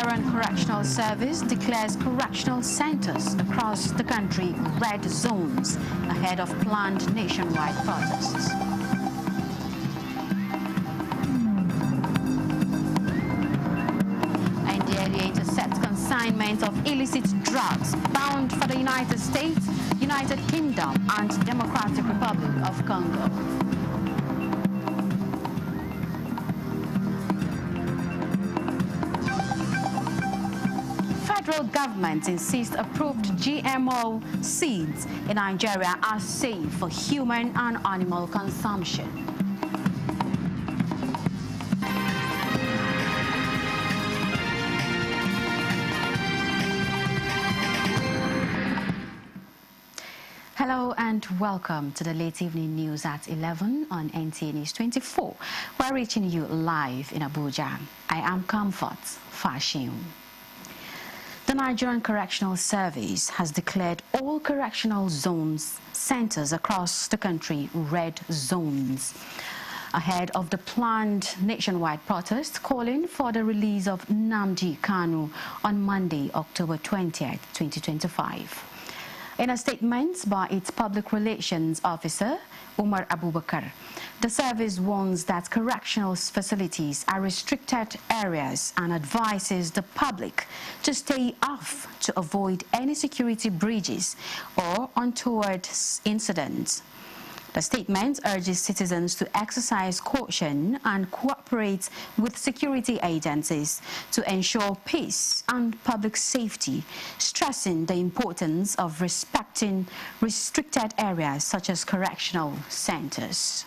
Nigerian Correctional Service declares correctional centers across the country red zones ahead of planned nationwide protests. NTA intercepts consignment of illicit drugs bound for the United States, United Kingdom, and Democratic Republic of Congo. Federal government insists approved GMO seeds in Nigeria are safe for human and animal consumption. Hello and welcome to the late evening news at 11 on NTA News24. We're reaching you live in Abuja. I am Comfort Fashim. The Nigerian Correctional Service has declared all correctional centers across the country red zones ahead of the planned nationwide protest calling for the release of Nnamdi Kanu on Monday, October 20th, 2025. In a statement by its public relations officer, Umar Abubakar, the service warns that correctional facilities are restricted areas and advises the public to stay off to avoid any security breaches or untoward incidents. The statement urges citizens to exercise caution and cooperate with security agencies to ensure peace and public safety, stressing the importance of respecting restricted areas such as correctional centers.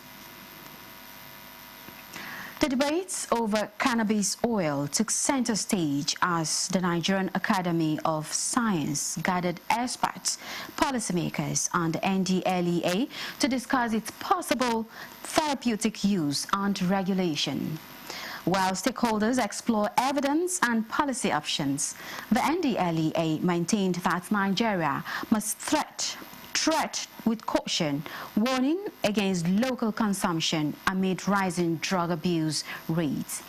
The debates over cannabis oil took center stage as the Nigerian Academy of Science gathered experts, policymakers, and the NDLEA to discuss its possible therapeutic use and regulation. While stakeholders explore evidence and policy options, the NDLEA maintained that Nigeria must tread with caution, warning against local consumption amid rising drug abuse rates.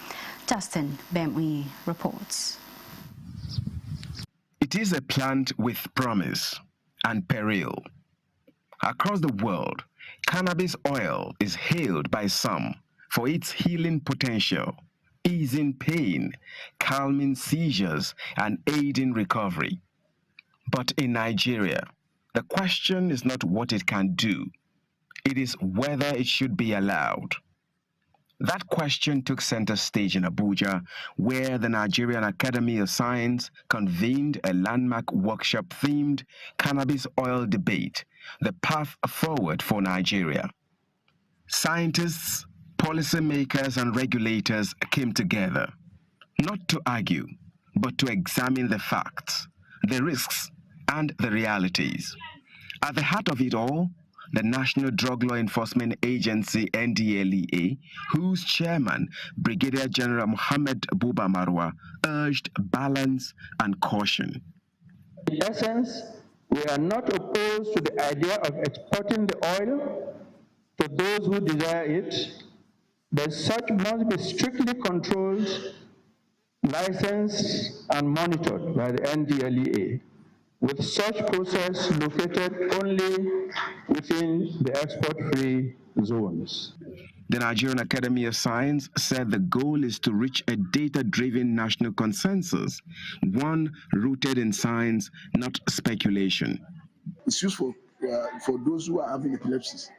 Justin Bemwe reports. It is a plant with promise and peril. Across the world, cannabis oil is hailed by some for its healing potential, easing pain, calming seizures, and aiding recovery. But in Nigeria, the question is not what it can do, it is whether it should be allowed. That question took center stage in Abuja, where the Nigerian Academy of Science convened a landmark workshop-themed cannabis oil debate, the path forward for Nigeria. Scientists, policymakers, and regulators came together, not to argue, but to examine the facts, the risks, and the realities. At the heart of it all, the National Drug Law Enforcement Agency, NDLEA, whose chairman, Brigadier General Mohammed Buba Marwa, urged balance and caution. In essence, we are not opposed to the idea of exporting the oil to those who desire it, but such must be strictly controlled, licensed, and monitored by the NDLEA, with such process located only within the export-free zones. The Nigerian Academy of Science said the goal is to reach a data-driven national consensus, one rooted in science, not speculation. It's useful for those who are having epilepsy.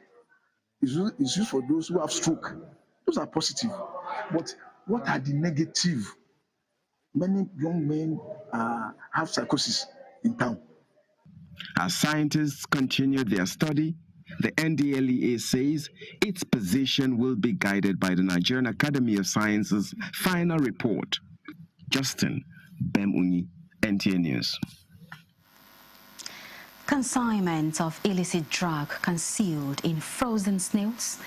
It's used for those who have stroke. Those are positive. But what are the negative? Many young men have psychosis in town. As scientists continue their study, the NDLEA says its position will be guided by the Nigerian Academy of Science's final report. Justin Bemwe, NTA News. Consignment of illicit drug concealed in frozen snails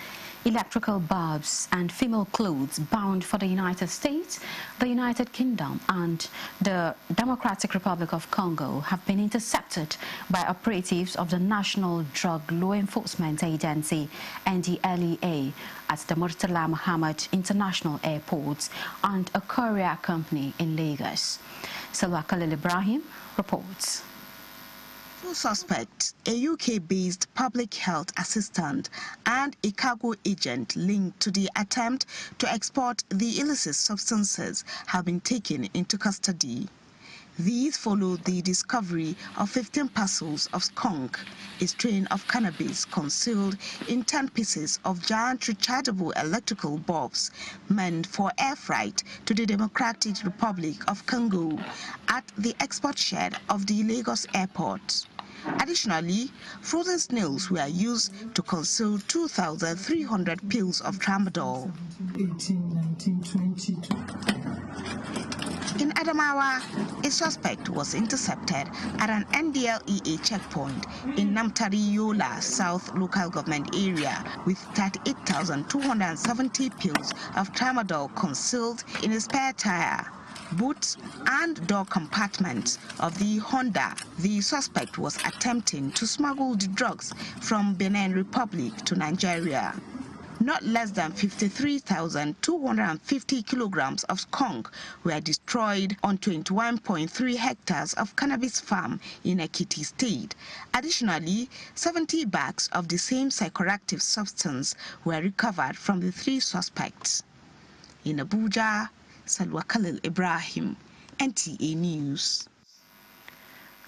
electrical bulbs and female clothes bound for the United States, the United Kingdom and the Democratic Republic of Congo have been intercepted by operatives of the National Drug Law Enforcement Agency, NTA, at the Murtala Muhammad International Airport and a courier company in Lagos. Salwa Khalil Ibrahim reports. Two suspects, a UK-based public health assistant and a cargo agent linked to the attempt to export the illicit substances, have been taken into custody. These followed the discovery of 15 parcels of skunk, a strain of cannabis concealed in 10 pieces of giant rechargeable electrical bulbs meant for air freight to the Democratic Republic of Congo at the export shed of the Lagos airport. Additionally, frozen snails were used to conceal 2,300 pills of tramadol. 18, 19, 22. In Adamawa, a suspect was intercepted at an NDLEA checkpoint in Namtari Yola South local government area with 38,270 pills of tramadol concealed in a spare tire, boots and door compartments of the Honda. The suspect was attempting to smuggle the drugs from Benin Republic to Nigeria. Not less than 53,250 kilograms of skunk were destroyed on 21.3 hectares of cannabis farm in Ekiti State. Additionally, 70 bags of the same psychoactive substance were recovered from the three suspects. In Abuja, Salwa Khalil Ibrahim, NTA News.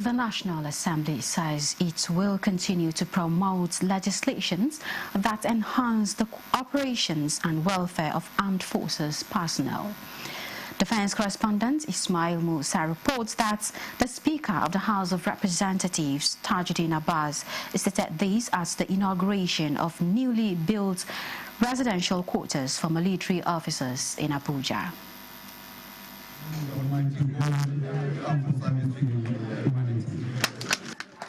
The National Assembly says it will continue to promote legislations that enhance the operations and welfare of armed forces personnel. Defense correspondent Ismail Musa reports that the Speaker of the House of Representatives, Tajuddin Abbas, stated this at the inauguration of newly built residential quarters for military officers in Abuja.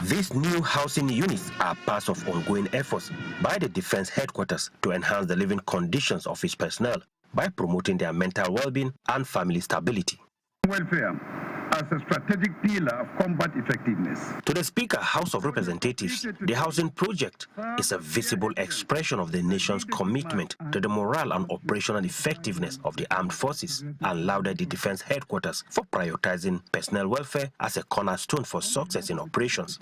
These new housing units are part of ongoing efforts by the Defense Headquarters to enhance the living conditions of its personnel by promoting their mental well-being and family stability. Welfare as a strategic pillar of combat effectiveness. To the Speaker, House of Representatives, the housing project is a visible expression of the nation's commitment to the morale and operational effectiveness of the armed forces and lauded the Defense Headquarters for prioritizing personnel welfare as a cornerstone for success in operations.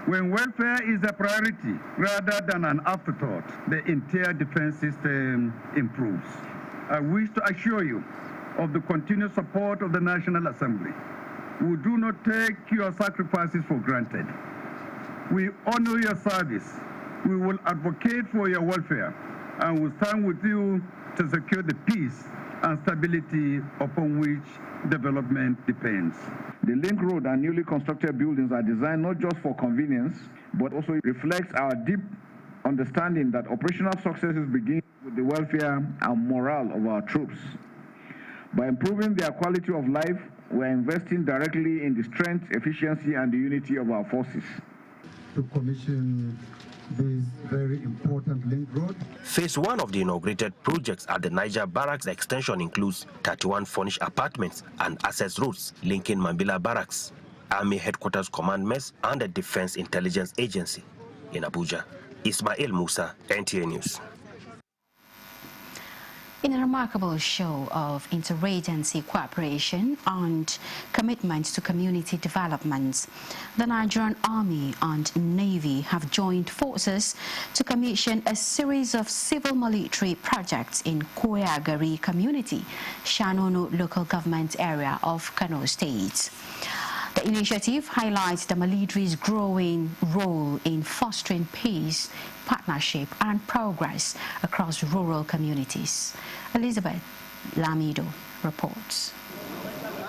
When welfare is a priority rather than an afterthought, the entire defense system improves. I wish to assure you of the continued support of the National Assembly. We do not take your sacrifices for granted. We honor your service. We will advocate for your welfare and will stand with you to secure the peace and stability upon which development depends. The link road and newly constructed buildings are designed not just for convenience, but also reflects our deep understanding that operational successes begin with the welfare and morale of our troops. By improving their quality of life, we're investing directly in the strength, efficiency, and the unity of our forces. To commission this very important link road. Phase 1 of the inaugurated projects at the Niger Barracks extension includes 31 furnished apartments and access roads linking Mambila Barracks, Army Headquarters Command Mess, and the Defense Intelligence Agency in Abuja. Ismail Musa, NTA News. In a remarkable show of interagency cooperation and commitment to community development, the Nigerian Army and Navy have joined forces to commission a series of civil military projects in Koyagari community, Shanono local government area of Kano State. The initiative highlights the military's growing role in fostering peace, partnership and progress across rural communities. Elizabeth Lamido reports.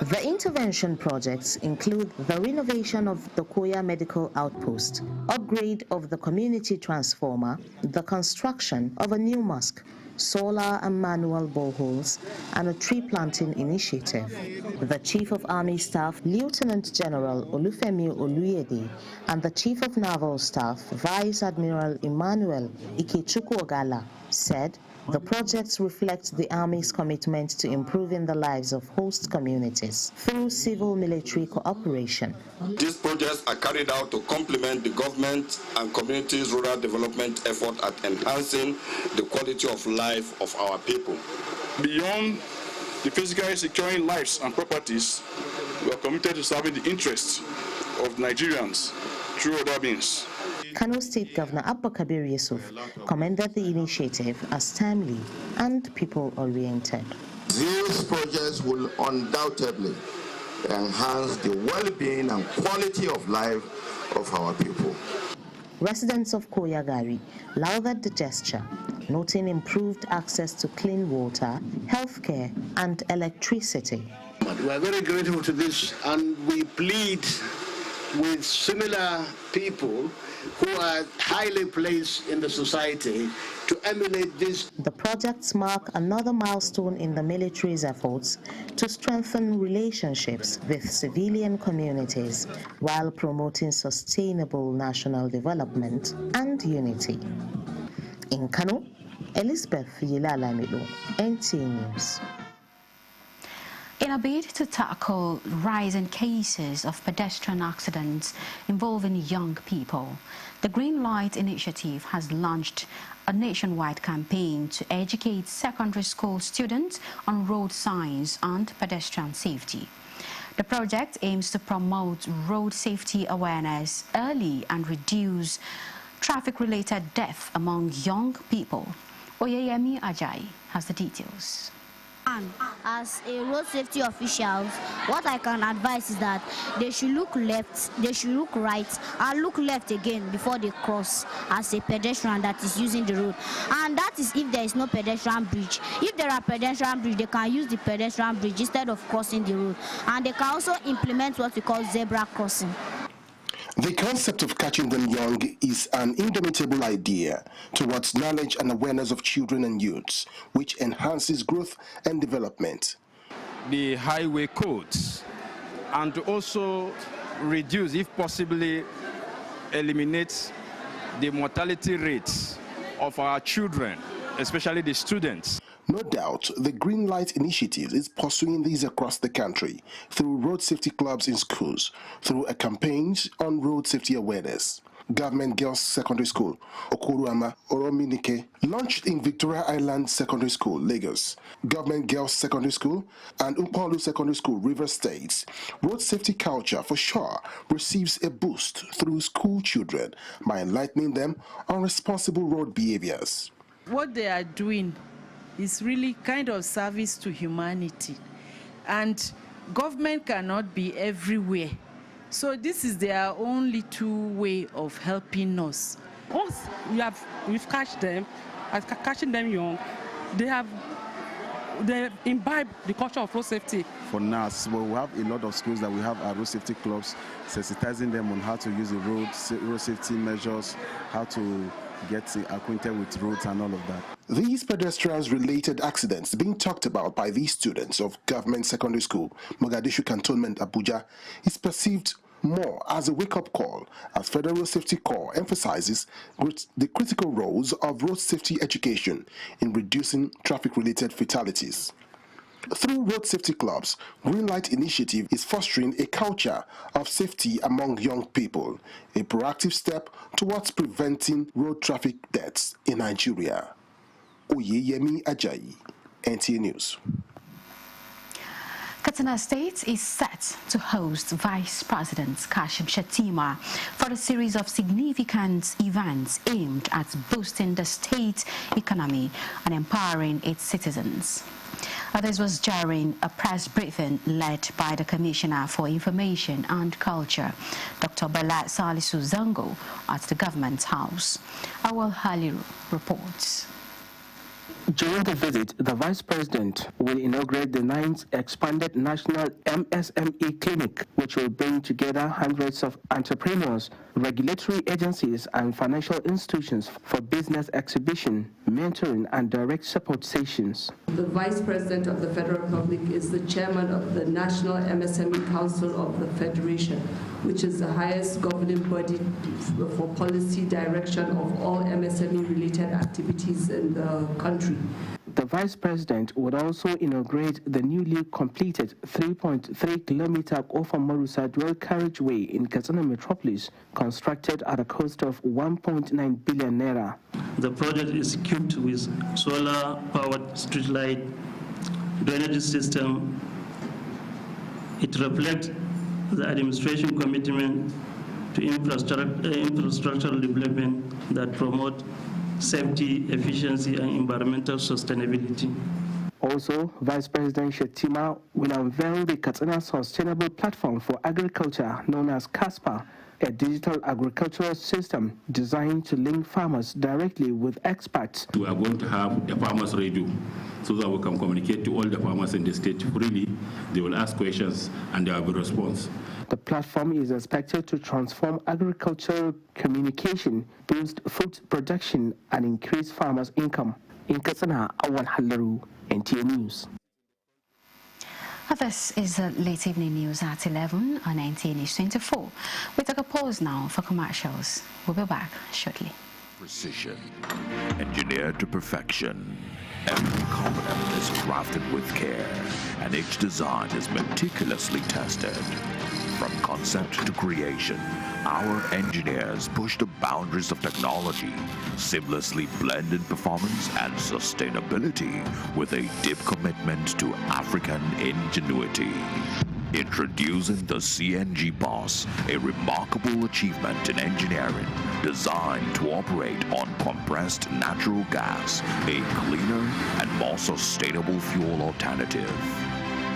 The intervention projects include the renovation of the Koya Medical Outpost, upgrade of the community transformer, the construction of a new mosque, solar and manual boreholes, and a tree planting initiative. The Chief of Army Staff, Lieutenant General Olufemi Oluyede, and the Chief of Naval Staff, Vice Admiral Emmanuel Ikechukwu-Ogala, said the projects reflect the Army's commitment to improving the lives of host communities through civil-military cooperation. These projects are carried out to complement the government and communities' rural development effort at enhancing the quality of life of our people. Beyond the physically securing lives and properties, we are committed to serving the interests of Nigerians through other means. Kano State Governor Abba Kabir Yusuf commended the initiative as timely and people-oriented. These projects will undoubtedly enhance the well-being and quality of life of our people. Residents of Koyagari lauded the gesture, noting improved access to clean water, healthcare, and electricity. We are very grateful to this, and we plead with similar people who are highly placed in the society to emulate this. The projects mark another milestone in the military's efforts to strengthen relationships with civilian communities while promoting sustainable national development and unity. In Kano, Elizabeth Yilalamido, NTA News. In a bid to tackle rising cases of pedestrian accidents involving young people, the Green Light Initiative has launched a nationwide campaign to educate secondary school students on road signs and pedestrian safety. The project aims to promote road safety awareness early and reduce traffic-related death among young people. Oyeyemi Ajayi has the details. As a road safety official, what I can advise is that they should look left, they should look right, and look left again before they cross as a pedestrian that is using the road. And that is if there is no pedestrian bridge. If there are pedestrian bridge, they can use the pedestrian bridge instead of crossing the road. And they can also implement what we call zebra crossing. The concept of catching them young is an indomitable idea towards knowledge and awareness of children and youths, which enhances growth and development. The highway codes, and to also reduce, if possibly, eliminate the mortality rates of our children, especially the students. No doubt, the Green Light Initiative is pursuing these across the country through road safety clubs in schools, through a campaign on road safety awareness. Government Girls Secondary School, Okuruama Orominike, launched in Victoria Island Secondary School, Lagos. Government Girls Secondary School and Upolu Secondary School, River States. Road safety culture, for sure, receives a boost through school children by enlightening them on responsible road behaviors. What they are doing is really kind of service to humanity, and government cannot be everywhere, so this is their only way of helping us. Once we've catched them, catching them young, they imbibe the culture of road safety. For now, well, we have a lot of schools that we have our road safety clubs, sensitizing them on how to use the road safety measures, how to get acquainted with roads and all of that. These pedestrians-related accidents being talked about by these students of Government Secondary School, Mogadishu Cantonment, Abuja, is perceived more as a wake-up call, as Federal Safety Corps emphasizes the critical roles of road safety education in reducing traffic-related fatalities. Through road safety clubs, Green Light Initiative is fostering a culture of safety among young people, a proactive step towards preventing road traffic deaths in Nigeria. Oyeyemi Ajayi, NTA News. Katsina State is set to host Vice President Kashim Shettima for a series of significant events aimed at boosting the state economy and empowering its citizens. This was during a press briefing led by the Commissioner for Information and Culture, Dr. Bala Salisu Zango, at the Government House. Awal Haliru reports. During the visit, the Vice President will inaugurate the 9th expanded National MSME Clinic, which will bring together hundreds of entrepreneurs, regulatory agencies, and financial institutions for business exhibition, mentoring, and direct support sessions. The Vice President of the Federal Republic is the chairman of the National MSME Council of the Federation, which is the highest governing body for policy direction of all MSME-related activities in the country. The Vice President would also inaugurate the newly completed 3.3-kilometer Ofa-Marusa dual carriageway in Katsina Metropolis, constructed at a cost of 1.9 billion naira. The project is equipped with solar-powered street light, drainage system. It reflects the administration commitment to infrastructural development that promote safety, efficiency, and environmental sustainability. Also, Vice President Shettima will unveil the Katsina Sustainable Platform for Agriculture, known as CASPA, a digital agricultural system designed to link farmers directly with experts. We are going to have a farmers radio so that we can communicate to all the farmers in the state freely. They will ask questions and there will be response. The platform is expected to transform agricultural communication, boost food production, and increase farmers' income. In Katsina, Awal Halaru, NTA News. This is the late evening news at 11 on NTA News24. We take a pause now for commercials. We'll be back shortly. Precision, engineered to perfection. Every component is crafted with care, and each design is meticulously tested. From concept to creation, our engineers push the boundaries of technology, seamlessly blending performance and sustainability with a deep commitment to African ingenuity. Introducing the CNG Boss, a remarkable achievement in engineering designed to operate on compressed natural gas, a cleaner and more sustainable fuel alternative.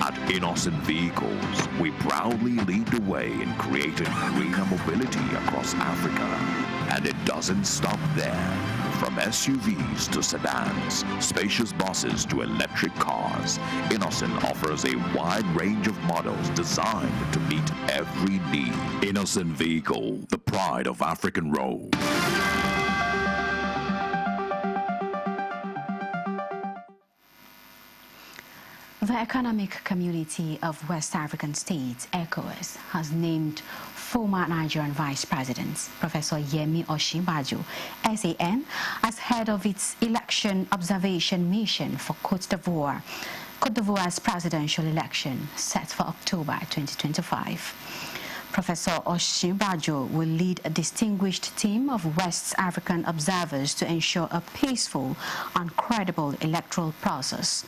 At Innocent Vehicles, we proudly lead the way in creating greener mobility across Africa. And it doesn't stop there. From SUVs to sedans, spacious buses to electric cars, Innocent offers a wide range of models designed to meet every need. Innocent Vehicle, the pride of African Road. The Economic Community of West African States, ECOWAS, has named former Nigerian Vice President Professor Yemi Osinbajo, SAN, as head of its election observation mission for Côte d'Ivoire's presidential election set for October 2025. Professor Osinbajo will lead a distinguished team of West African observers to ensure a peaceful and credible electoral process.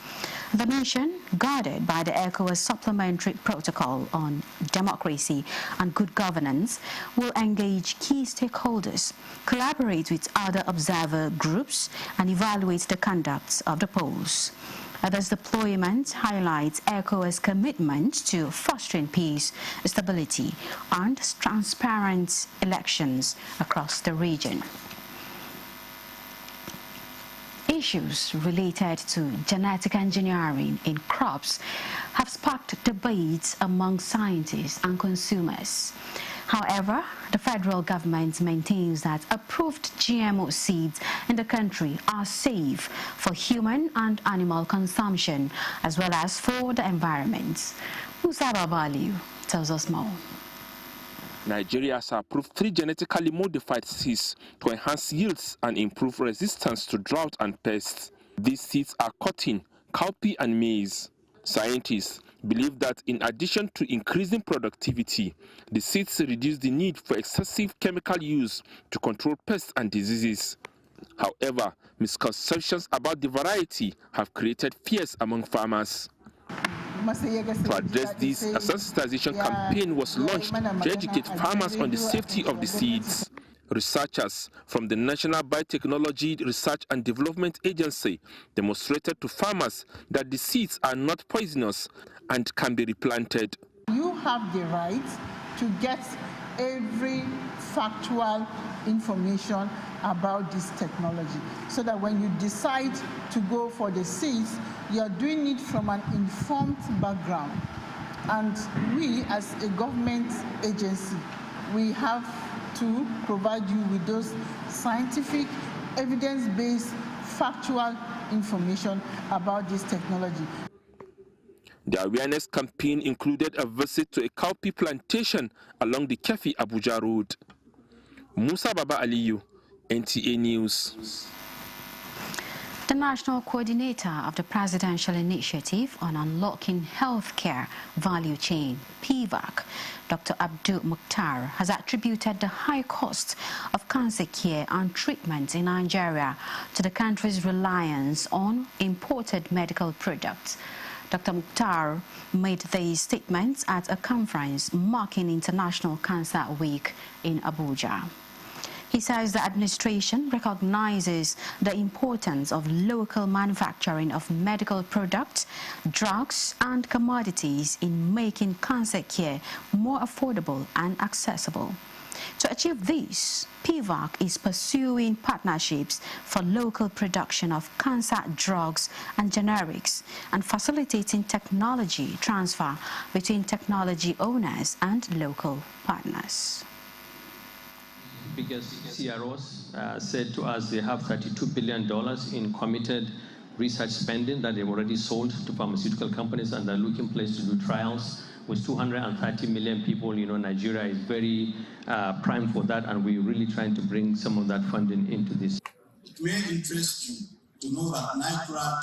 The mission, guided by the ECOWAS Supplementary Protocol on Democracy and Good Governance, will engage key stakeholders, collaborate with other observer groups, and evaluate the conduct of the polls. This deployment highlights ECOWAS' commitment to fostering peace, stability, and transparent elections across the region. Issues related to genetic engineering in crops have sparked debates among scientists and consumers. However, the federal government maintains that approved GMO seeds in the country are safe for human and animal consumption, as well as for the environment. Musa Babaliu tells us more. Nigeria has approved 3 genetically modified seeds to enhance yields and improve resistance to drought and pests. These seeds are cotton, cowpea, and maize. Scientists believe that in addition to increasing productivity, the seeds reduce the need for excessive chemical use to control pests and diseases. However, misconceptions about the variety have created fears among farmers. To address this, a sensitization campaign was launched to educate farmers on the safety of the seeds. Researchers from the National Biotechnology Research and Development Agency demonstrated to farmers that the seeds are not poisonous and can be replanted. You have the right to get every factual information about this technology, so that when you decide to go for the seats, you're doing it from an informed background. And we, as a government agency, we have to provide you with those scientific, evidence-based, factual information about this technology. The awareness campaign included a visit to a cowpea plantation along the Kefi Abuja Road. Musa Baba Aliyu, NTA News. The National Coordinator of the Presidential Initiative on Unlocking Healthcare Value Chain, PVAC, Dr. Abdul Mukhtar, has attributed the high cost of cancer care and treatment in Nigeria to the country's reliance on imported medical products. Dr. Mukhtar made these statements at a conference marking International Cancer Week in Abuja. He says the administration recognizes the importance of local manufacturing of medical products, drugs, and commodities in making cancer care more affordable and accessible. To achieve this, PVAC is pursuing partnerships for local production of cancer drugs and generics and facilitating technology transfer between technology owners and local partners. Biggest CROs said to us they have $32 billion in committed research spending that they've already sold to pharmaceutical companies, and they're looking place to do trials with 230 million people. You know, Nigeria is very primed for that, and we're really trying to bring some of that funding into this. It may interest you to know that NICRAD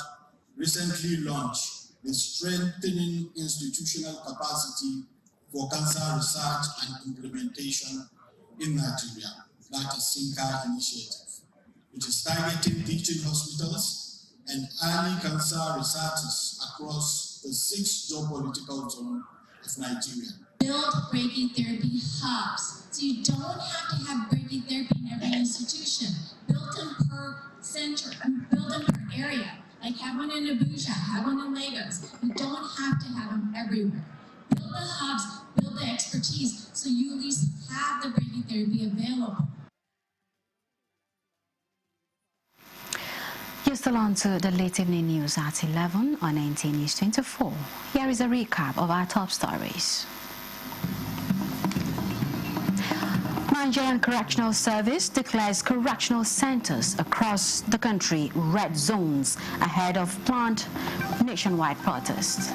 recently launched the Strengthening Institutional Capacity for Cancer Research and Implementation in Nigeria, that is SINCA initiative, which is targeting teaching hospitals and early cancer researchers across the 6 geopolitical zones of Nigeria. Build brachytherapy hubs, so you don't have to have brachytherapy in every institution. Build them per center, build them per area, like have one in Abuja, have one in Lagos. You don't have to have them everywhere. Build the hubs, build the expertise, so you at least have the brachytherapy available. You're still on to the late evening news at 11 on NTA News24. Here is a recap of our top stories. Nigerian Correctional Service declares correctional centers across the country red zones ahead of planned nationwide protest.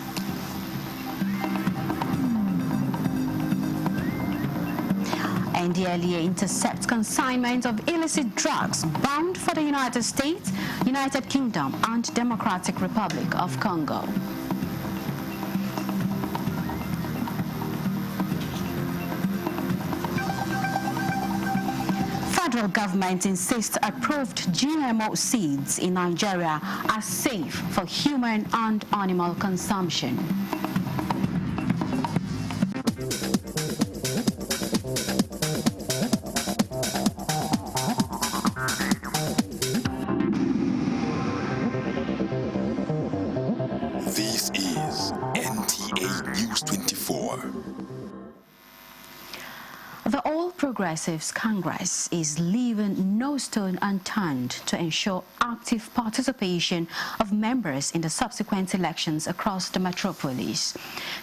NDLEA intercepts consignment of illicit drugs bound for the United States, United Kingdom, and Democratic Republic of Congo. Federal government insists approved GMO seeds in Nigeria are safe for human and animal consumption. This is NTA News24. The All Progressives Congress is leaving no stone unturned to ensure active participation of members in the subsequent elections across the metropolis.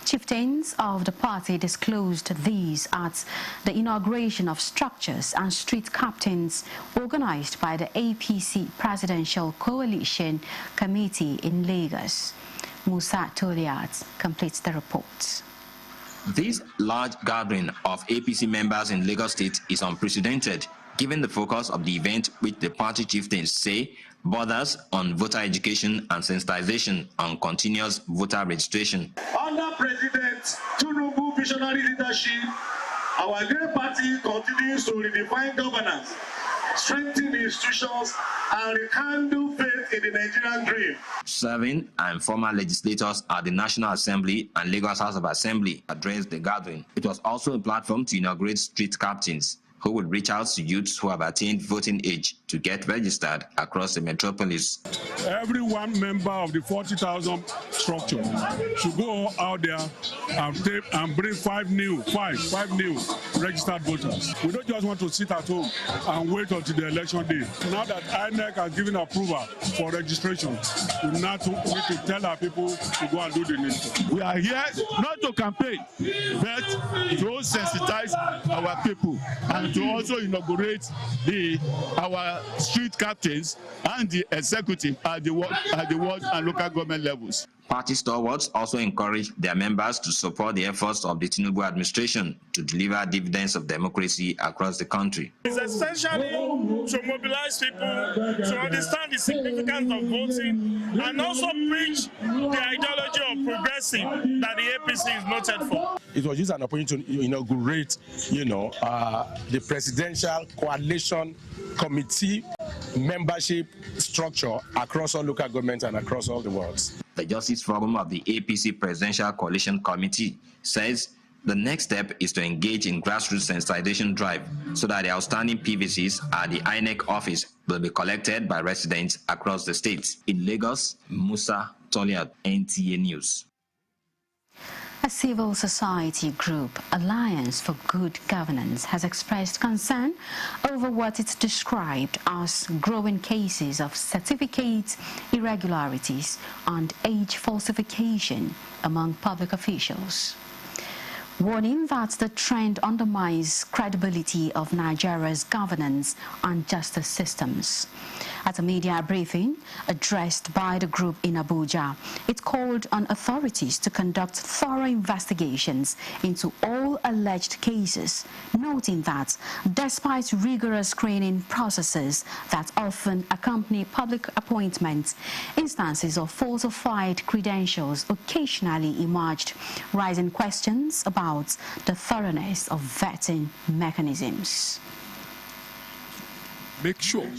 Chieftains of the party disclosed these at the inauguration of structures and street captains organized by the APC Presidential Coalition Committee in Lagos. Musa Toliat completes the report. This large gathering of APC members in Lagos State is unprecedented, given the focus of the event, which the party chieftains say borders on voter education and sensitization on continuous voter registration. Under President Tinubu's visionary leadership, our great party continues to redefine governance, strengthen institutions, and rekindle faith in the Nigerian dream. Serving and former legislators at the National Assembly and Lagos House of Assembly addressed the gathering. It was also a platform to inaugurate street captains who will reach out to youths who have attained voting age to get registered across the metropolis. Every one member of the 40,000 structure should go out there and bring five new registered voters. We don't just want to sit at home and wait until the election day. Now that INEC has given approval for registration, we now need to tell our people to go and do the needful. We are here not to campaign, but to sensitize our people and to also inaugurate our street captains and the executive at the ward and local government levels. Party stalwarts also encouraged their members to support the efforts of the Tinubu administration to deliver dividends of democracy across the country. It's essentially to mobilize people to understand the significance of voting and also preach the ideology of progressive that the APC is noted for. It was just an opportunity to inaugurate, the presidential coalition committee membership structure across all local governments and across all the wards. The Justice Forum of the APC Presidential Coalition Committee says the next step is to engage in grassroots sensitization drive so that the outstanding PVCs at the INEC office will be collected by residents across the states. In Lagos, Musa Toliat, NTA News. A civil society group, Alliance for Good Governance, has expressed concern over what it's described as growing cases of certificate irregularities and age falsification among public officials, warning that the trend undermines credibility of Nigeria's governance and justice systems. At a media briefing addressed by the group in Abuja, it called on authorities to conduct thorough investigations into all alleged cases, noting that despite rigorous screening processes that often accompany public appointments, instances of falsified credentials occasionally emerged, raising questions about the thoroughness of vetting mechanisms. Make sure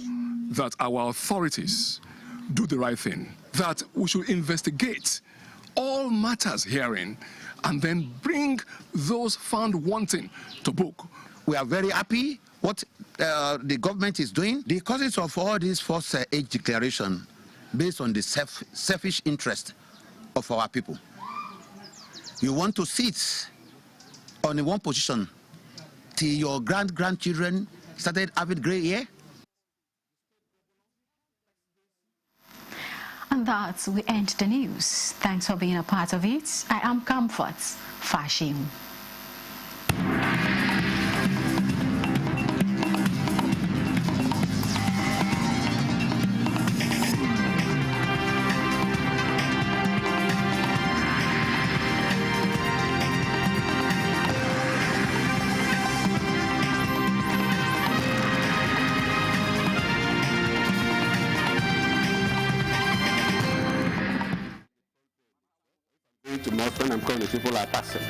that our authorities do the right thing, that we should investigate all matters herein and then bring those found wanting to book. We are very happy what the government is doing. The causes of all this false age declaration based on the selfish interest of our people. You want to sit on one position till your grandchildren started having gray hair? And that we end the news. Thanks for being a part of it. I am Comfort Fashim. To Northern, I'm calling the people are passing.